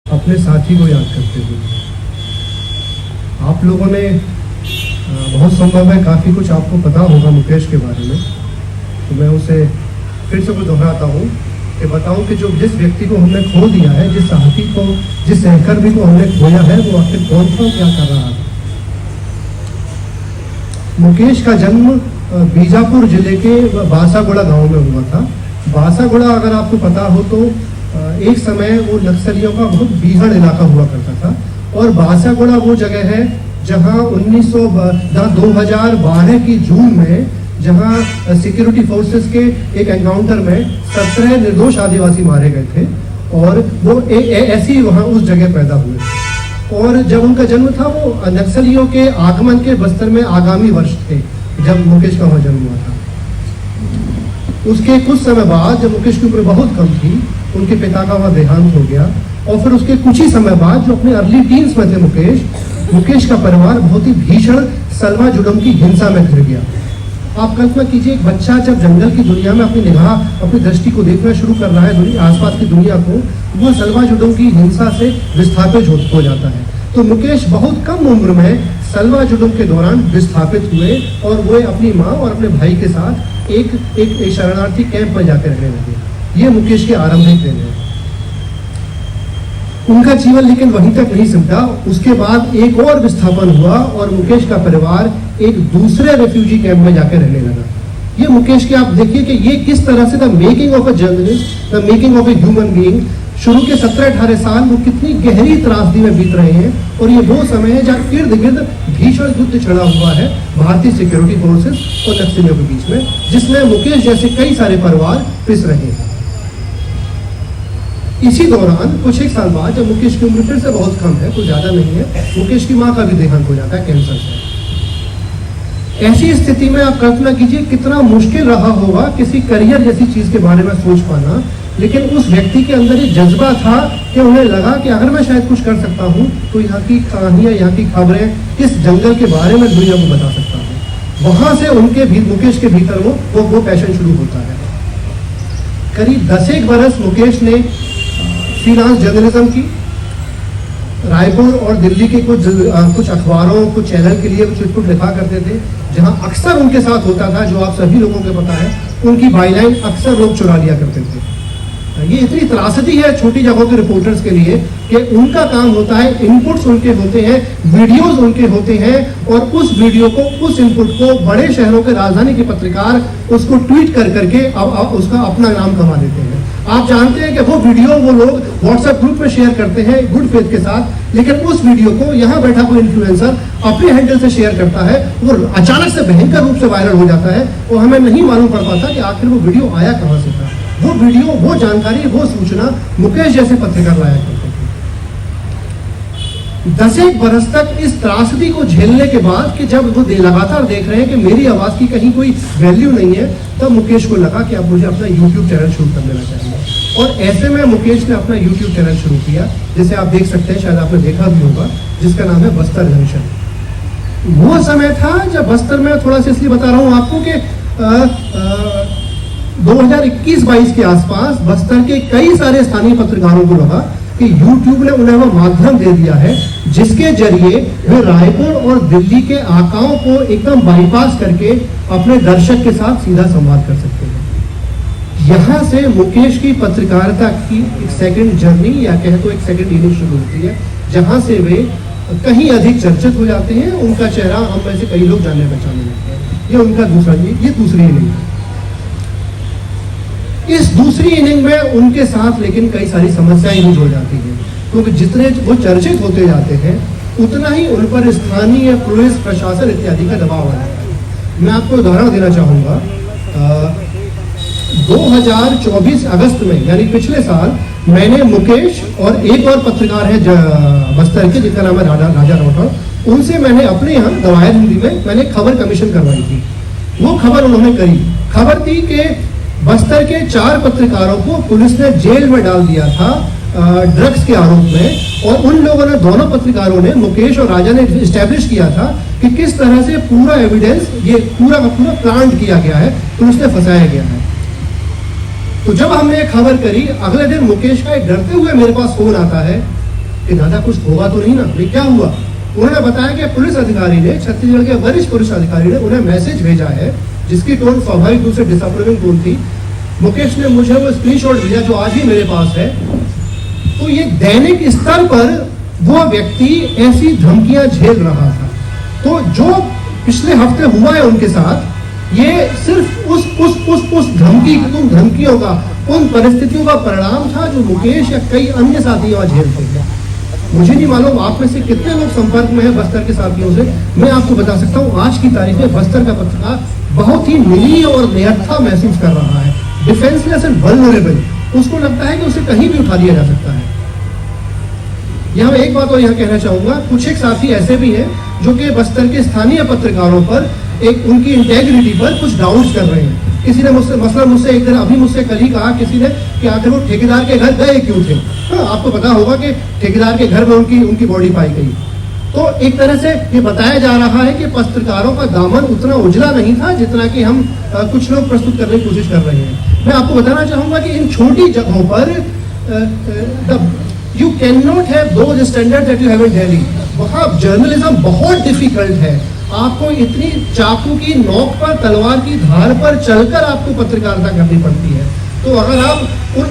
अपने साथी को याद करते हुए। आप लोगों ने बहुत संभव है काफ़ी कुछ आपको पता होगा मुकेश के बारे में, तो मैं उसे फिर से दोहराता हूँ कि बताऊँ कि जो जिस व्यक्ति को हमने खो दिया है, जिस साथी को, जिस सहकर्मी को हमने खोया है, वो आखिर कौन था, क्या कर रहा है। मुकेश का जन्म बीजापुर जिले के बासागुड़ा गांव में हुआ था। बासागुड़ा अगर आपको पता हो तो एक समय वो नक्सलियों का बहुत बीहड़ इलाका हुआ करता था, और बासागुड़ा वो जगह है जहां 2012 की जून में जहां सिक्योरिटी फोर्सेस के एक एनकाउंटर में 17 निर्दोष आदिवासी मारे गए थे, और वो ऐसे ही वहां उस जगह पैदा हुए। और जब उनका जन्म था वो नक्सलियों के आगमन के बस्तर में आगामी वर्ष थे जब मुकेश का वहाँ जन्म हुआ था। उसके कुछ समय बाद जब मुकेश की उम्र बहुत कम थी, उनके पिता का वहाँ देहांत हो गया, और फिर उसके कुछ ही समय बाद जो अपने अर्ली टीन्स में थे मुकेश का परिवार बहुत ही भीषण सलवा जुडम की हिंसा में घिर गया। आप कल्पना कीजिए, एक बच्चा जब जंगल की दुनिया में अपनी निगाह, अपनी दृष्टि को देखना शुरू कर रहा है आसपास की दुनिया को, वो सलवा जुडम की हिंसा से विस्थापित हो जाता है। तो मुकेश बहुत कम उम्र में सलवा जुडम के दौरान विस्थापित हुए, और वो अपनी माँ और अपने भाई के साथ एक शरणार्थी कैंप में जाकर रहने लगे। ये मुकेश के आरंभिक दिन है। उनका जीवन लेकिन वहीं तक नहीं सिमटा। उसके बाद एक और विस्थापन हुआ और मुकेश का परिवार एक दूसरे रेफ्यूजी कैंप में जाकर रहने लगा। ये मुकेश के आप देखिए कि ये किस तरह से the making of a journalist, the making of a human being. शुरू के 17-18 साल वो कितनी गहरी त्रासदी में बीत रहे हैं, और ये वो समय है जहाँ इर्द गिर्द भीषण युद्ध छिड़ा हुआ है भारतीय सिक्योरिटी फोर्सेस और नक्सलियों के बीच में, जिसमें मुकेश जैसे कई सारे परिवार पिस रहे हैं। इसी दौरान कुछ एक साल बाद जब मुकेश की उम्र फिर से बहुत कम है, कुछ ज्यादा नहीं है, मुकेश की माँ का भी देहांत हो जाता है कैंसर से। ऐसी स्थिति में आप कल्पना कीजिए कितना मुश्किल रहा होगा किसी करियर जैसी चीज के बारे में सोच पाना, लेकिन उस व्यक्ति के अंदर एक जज्बा था कि उन्हें लगा कि अगर मैं शायद कुछ कर सकता हूँ तो यहाँ की कहानियां, यहाँ की खबरें इस जंगल के बारे में दुनिया को बता सकता हूँ। वहां से उनके मुकेश के भीतर वो पैशन शुरू होता है। करीब 10 बरस मुकेश ने फ्रीलांस जर्नलिज्म की, रायपुर और दिल्ली के कुछ अखबारों, कुछ चैनल के लिए कुछ रिपोर्ट लिखा करते थे, जहां अक्सर उनके साथ होता था, जो आप सभी लोगों को पता है, उनकी बाईलाइन अक्सर लोग चुरा लिया करते थे। ये इतनी त्रासदी है छोटी जगहों के रिपोर्टर्स के लिए कि उनका काम होता है, इनपुट्स उनके होते हैं, वीडियोस उनके होते हैं, और उस वीडियो को, उस इनपुट को बड़े शहरों के राजधानी के पत्रकार उसको ट्वीट करके उसका अपना नाम कमा देते हैं। आप जानते हैं कि वो वीडियो वो लोग व्हाट्सएप ग्रुप में शेयर करते हैं गुड फेथ के साथ, लेकिन उस वीडियो को यहाँ बैठा कोई इन्फ्लुएंसर अपने हैंडल से शेयर करता है, वो अचानक से भयंकर रूप से वायरल हो जाता है, और हमें नहीं मालूम पड़ पाता कि आखिर वो वीडियो आया कहाँ से था। वो वीडियो, वो जानकारी, वो सूचना मुकेश जैसे पत्रकार लाया करते थे। 10 बरस तक इस त्रासदी को झेलने के बाद कि जब वो लगातार देख रहे हैं कि मेरी आवाज की कहीं कोई वैल्यू नहीं है, तब मुकेश को लगा कि अब मुझे अपना YouTube चैनल शुरू कर लेना चाहिए। और ऐसे में मुकेश ने अपना YouTube चैनल शुरू किया, जिसे आप देख सकते हैं, शायद आपने देखा भी होगा, जिसका नाम है बस्तर जंक्शन। वो समय था जब बस्तर में, थोड़ा सा इसलिए बता रहा हूँ आपको कि 2021-22 के आसपास बस्तर के कई सारे स्थानीय पत्रकारों को लगा कि YouTube ने उन्हें वो माध्यम दे दिया है जिसके जरिए वे रायपुर और दिल्ली के आकाओं को एकदम बाईपास करके अपने दर्शक के साथ सीधा संवाद कर सकते हैं। यहाँ से मुकेश की पत्रकारिता की एक सेकंड जर्नी, या कहे तो एक सेकंड इनिंग शुरू होती है, जहाँ से वे कहीं अधिक चर्चित हो जाते हैं। उनका चेहरा हम में से कई लोग जानने पहचानने लगते हैं। ये उनका दूसरी इनिंग है। इस दूसरी इनिंग में उनके साथ लेकिन कई सारी समस्याएं यूज हो जाती हैं, क्योंकि जितने वो चर्चित होते जाते हैं उतना ही उन पर स्थानीय पुलिस प्रशासन इत्यादि का दबाव आ जाता है। मैं आपको उदाहरण देना चाहूँगा। 2024 अगस्त में, यानी पिछले साल, मैंने मुकेश और एक और पत्रकार है बस्तर के, जिनका नाम है राजा राठौर, उनसे मैंने अपने यहाँ दवायर हिंदी में मैंने खबर कमीशन करवाई थी। वो खबर उन्होंने करी। खबर थी कि बस्तर के 4 पत्रकारों को पुलिस ने जेल में डाल दिया था ड्रग्स के आरोप में, और उन लोगों ने, दोनों पत्रकारों ने, मुकेश और राजा ने एस्टैब्लिश किया था कि किस तरह से पूरा एविडेंस, ये पूरा का पूरा प्लांट किया गया है, पुलिस ने फंसाया गया है। तो जब हमने ये खबर करी, अगले दिन मुकेश का एक डरते हुए मेरे पास फोन आता है कि दादा कुछ होगा तो नहीं ना, ये क्या हुआ। उन्होंने बताया कि पुलिस अधिकारी ने, छत्तीसगढ़ के वरिष्ठ पुलिस अधिकारी ने उन्हें मैसेज भेजा है, जिसकी टोन स्वाभाविक रूप से डिसअप्रूविंग टोन थी। मुकेश ने मुझे वो स्क्रीनशॉट भेजा जो आज भी मेरे पास है। तो ये दैनिक स्तर पर वो व्यक्ति ऐसी धमकियां झेल रहा था। तो जो पिछले हफ्ते हुआ है उनके साथ, ये सिर्फ उस धमकियों का, उन परिस्थितियों का परिणाम था जो मुकेश या कई अन्य साथी वहां झेलते थे। मुझे नहीं मालूम आप में से कितने लोग संपर्क में हैं बस्तर के साथियों से। मैं आपको बता सकता हूँ आज की तारीख में बस्तर का पत्रकार बहुत ही निरीह और निरथा महसूस कर रहा है, डिफेंसलेस एंड वल्नरेबल। उसको लगता है कि उसे कहीं भी उठा लिया जा सकता है। यहाँ मैं एक बात और यहाँ कहना चाहूंगा, कुछ एक साथी ऐसे भी हैं जो कि बस्तर के स्थानीय पत्रकारों पर एक उनकी इंटेग्रिटी पर कुछ डाउट्स कर रहे हैं। किसी ने मुझसे एक दिन अभी मुझसे कल ही कहा किसी ने कि आखिर वो ठेकेदार के घर गए क्यों थे। हाँ, आपको पता होगा कि ठेकेदार के घर में उनकी बॉडी पाई गई। तो एक तरह से ये बताया जा रहा है कि पत्रकारों का दामन उतना उजला नहीं था जितना कि हम कुछ लोग प्रस्तुत करने की कोशिश कर रहे हैं। मैं आपको बताना चाहूंगा कि इन छोटी जगहों पर you can not have those standard that you have in Delhi. वहाँ जर्नलिज्म बहुत डिफिकल्ट है। आपको इतनी चाकू की नोक पर, तलवार की धार पर चलकर आपको पत्रकारिता करनी पड़ती है। तो अगर आप